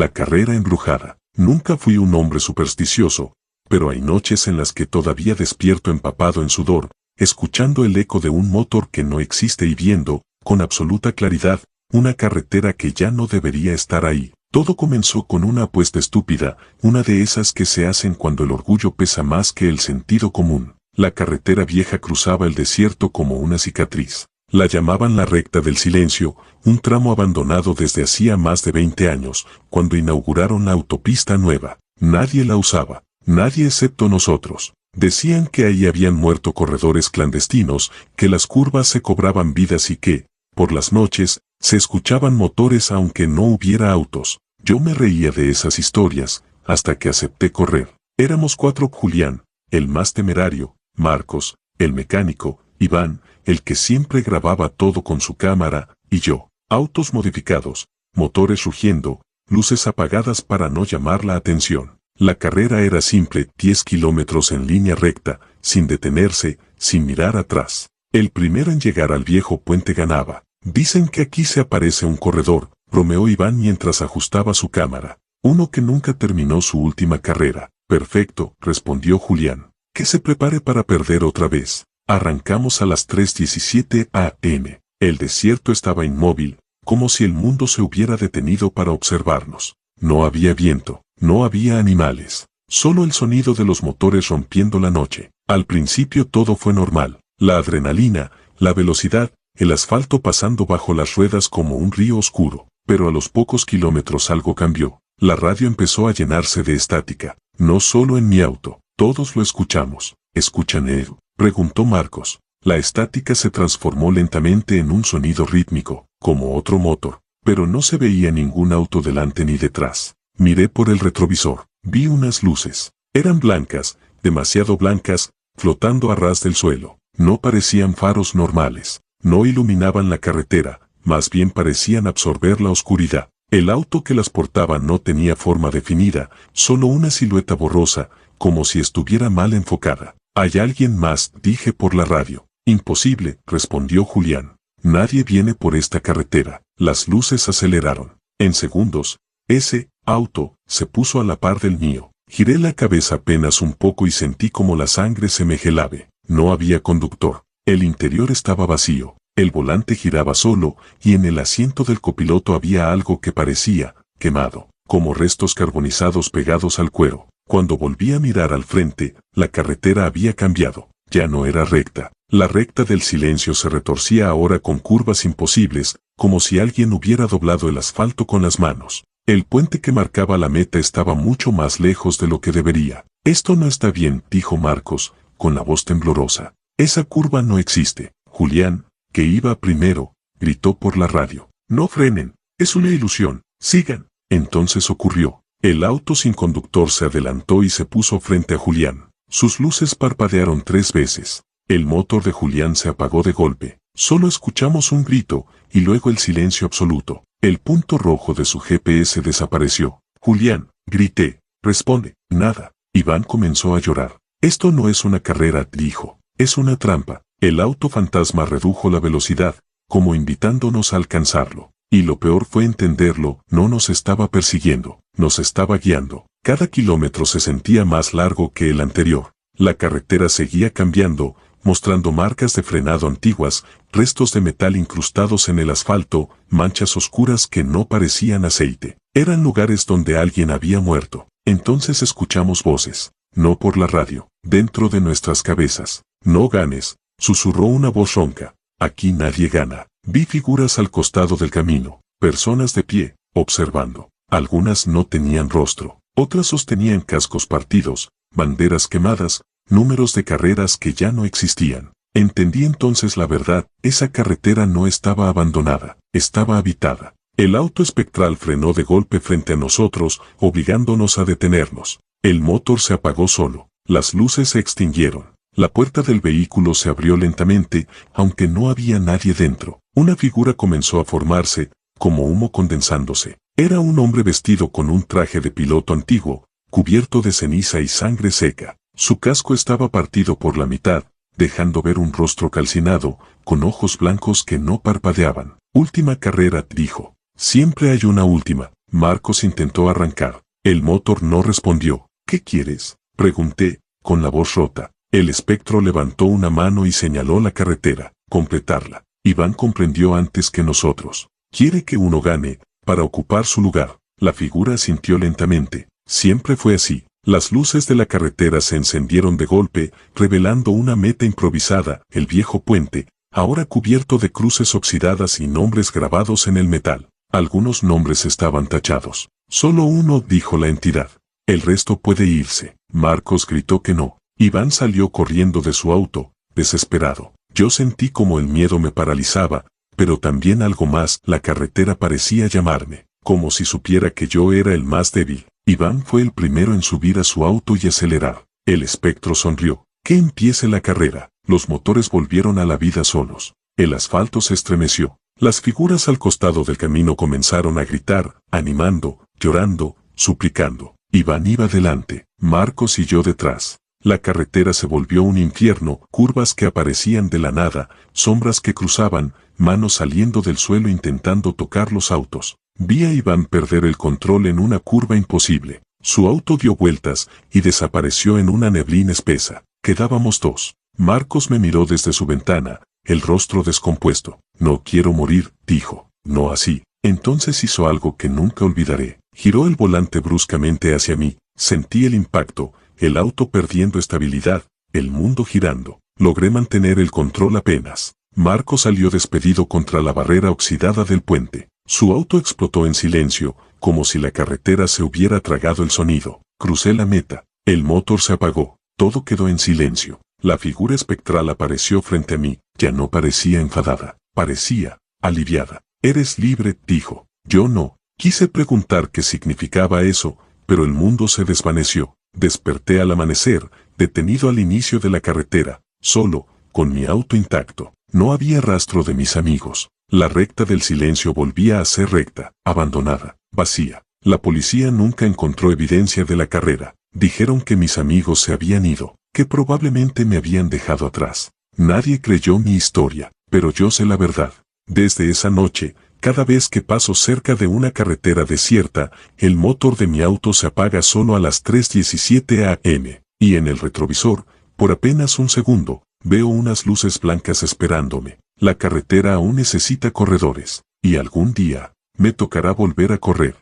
La carrera embrujada. Nunca fui un hombre supersticioso, pero hay noches en las que todavía despierto empapado en sudor, escuchando el eco de un motor que no existe y viendo, con absoluta claridad, una carretera que ya no debería estar ahí. Todo comenzó con una apuesta estúpida, una de esas que se hacen cuando el orgullo pesa más que el sentido común. La carretera vieja cruzaba el desierto como una cicatriz. La llamaban la recta del silencio, un tramo abandonado desde hacía más de 20 años, cuando inauguraron la autopista nueva. Nadie la usaba, nadie excepto nosotros. Decían que ahí habían muerto corredores clandestinos, que las curvas se cobraban vidas y que, por las noches, se escuchaban motores aunque no hubiera autos. Yo me reía de esas historias, hasta que acepté correr. Éramos 4: Julián, el más temerario, Marcos, el mecánico, Iván, el que siempre grababa todo con su cámara, y yo. Autos modificados, motores rugiendo, luces apagadas para no llamar la atención. La carrera era simple, 10 kilómetros en línea recta, sin detenerse, sin mirar atrás. El primero en llegar al viejo puente ganaba. Dicen que aquí se aparece un corredor, bromeó Iván mientras ajustaba su cámara. Uno que nunca terminó su última carrera. Perfecto, respondió Julián. Que se prepare para perder otra vez. Arrancamos a las 3:17 a.m. El desierto estaba inmóvil, como si el mundo se hubiera detenido para observarnos. No había viento, no había animales, solo el sonido de los motores rompiendo la noche. Al principio todo fue normal, la adrenalina, la velocidad, el asfalto pasando bajo las ruedas como un río oscuro. Pero a los pocos kilómetros algo cambió. La radio empezó a llenarse de estática, no solo en mi auto, todos lo escuchamos. ¿Escuchan eso?, preguntó Marcos. La estática se transformó lentamente en un sonido rítmico, como otro motor, pero no se veía ningún auto delante ni detrás. Miré por el retrovisor, vi unas luces. Eran blancas, demasiado blancas, flotando a ras del suelo. No parecían faros normales, no iluminaban la carretera, más bien parecían absorber la oscuridad. El auto que las portaba no tenía forma definida, solo una silueta borrosa, como si estuviera mal enfocada. «¿Hay alguien más?», dije por la radio. «Imposible», respondió Julián. «Nadie viene por esta carretera». Las luces aceleraron. En segundos, ese auto se puso a la par del mío. Giré la cabeza apenas un poco y sentí como la sangre se me helaba. No había conductor. El interior estaba vacío. El volante giraba solo, y en el asiento del copiloto había algo que parecía quemado, como restos carbonizados pegados al cuero. Cuando volví a mirar al frente, la carretera había cambiado. Ya no era recta. La recta del silencio se retorcía ahora con curvas imposibles, como si alguien hubiera doblado el asfalto con las manos. El puente que marcaba la meta estaba mucho más lejos de lo que debería. «Esto no está bien», dijo Marcos, con la voz temblorosa. «Esa curva no existe». Julián, que iba primero, gritó por la radio. «No frenen, es una ilusión, sigan». Entonces ocurrió. El auto sin conductor se adelantó y se puso frente a Julián. Sus luces parpadearon 3 veces. El motor de Julián se apagó de golpe. Solo escuchamos un grito, y luego el silencio absoluto. El punto rojo de su GPS desapareció. «Julián», grité, «responde». Nada. Iván comenzó a llorar. «Esto no es una carrera», dijo. «Es una trampa». El auto fantasma redujo la velocidad, como invitándonos a alcanzarlo. Y lo peor fue entenderlo, no nos estaba persiguiendo, nos estaba guiando. Cada kilómetro se sentía más largo que el anterior. La carretera seguía cambiando, mostrando marcas de frenado antiguas, restos de metal incrustados en el asfalto, manchas oscuras que no parecían aceite. Eran lugares donde alguien había muerto. Entonces escuchamos voces, no por la radio, dentro de nuestras cabezas. «No ganes», susurró una voz ronca. «Aquí nadie gana». Vi figuras al costado del camino, personas de pie, observando. Algunas no tenían rostro, otras sostenían cascos partidos, banderas quemadas, números de carreras que ya no existían. Entendí entonces la verdad, esa carretera no estaba abandonada, estaba habitada. El auto espectral frenó de golpe frente a nosotros, obligándonos a detenernos. El motor se apagó solo, las luces se extinguieron. La puerta del vehículo se abrió lentamente, aunque no había nadie dentro. Una figura comenzó a formarse, como humo condensándose. Era un hombre vestido con un traje de piloto antiguo, cubierto de ceniza y sangre seca. Su casco estaba partido por la mitad, dejando ver un rostro calcinado, con ojos blancos que no parpadeaban. «Última carrera», dijo. «Siempre hay una última», Marcos intentó arrancar. El motor no respondió. ¿Qué quieres?, pregunté, con la voz rota. El espectro levantó una mano y señaló la carretera. Completarla. Iván comprendió antes que nosotros. Quiere que uno gane, para ocupar su lugar. La figura asintió lentamente. Siempre fue así. Las luces de la carretera se encendieron de golpe, revelando una meta improvisada, el viejo puente, ahora cubierto de cruces oxidadas y nombres grabados en el metal. Algunos nombres estaban tachados. Solo uno, dijo la entidad. El resto puede irse. Marcos gritó que no. Iván salió corriendo de su auto, desesperado. Yo sentí como el miedo me paralizaba, pero también algo más. La carretera parecía llamarme, como si supiera que yo era el más débil. Iván fue el primero en subir a su auto y acelerar. El espectro sonrió. Que empiece la carrera. Los motores volvieron a la vida solos. El asfalto se estremeció. Las figuras al costado del camino comenzaron a gritar, animando, llorando, suplicando. Iván iba delante, Marcos y yo detrás. La carretera se volvió un infierno, curvas que aparecían de la nada, sombras que cruzaban, manos saliendo del suelo intentando tocar los autos. Vi a Iván perder el control en una curva imposible. Su auto dio vueltas y desapareció en una neblina espesa. Quedábamos dos. Marcos me miró desde su ventana, el rostro descompuesto. No quiero morir, dijo. No así. Entonces hizo algo que nunca olvidaré. Giró el volante bruscamente hacia mí. Sentí el impacto, el auto perdiendo estabilidad, el mundo girando. Logré mantener el control apenas. Marcos salió despedido contra la barrera oxidada del puente. Su auto explotó en silencio, como si la carretera se hubiera tragado el sonido. Crucé la meta. El motor se apagó. Todo quedó en silencio. La figura espectral apareció frente a mí. Ya no parecía enfadada. Parecía aliviada. Eres libre, dijo. Yo no. Quise preguntar qué significaba eso, pero el mundo se desvaneció. Desperté al amanecer, detenido al inicio de la carretera, solo, con mi auto intacto. No había rastro de mis amigos. La recta del silencio volvía a ser recta, abandonada, vacía. La policía nunca encontró evidencia de la carrera. Dijeron que mis amigos se habían ido, que probablemente me habían dejado atrás. Nadie creyó mi historia, pero yo sé la verdad. Desde esa noche, cada vez que paso cerca de una carretera desierta, el motor de mi auto se apaga solo a las 3:17 am, y en el retrovisor, por apenas un segundo, veo unas luces blancas esperándome. La carretera aún necesita corredores, y algún día, me tocará volver a correr.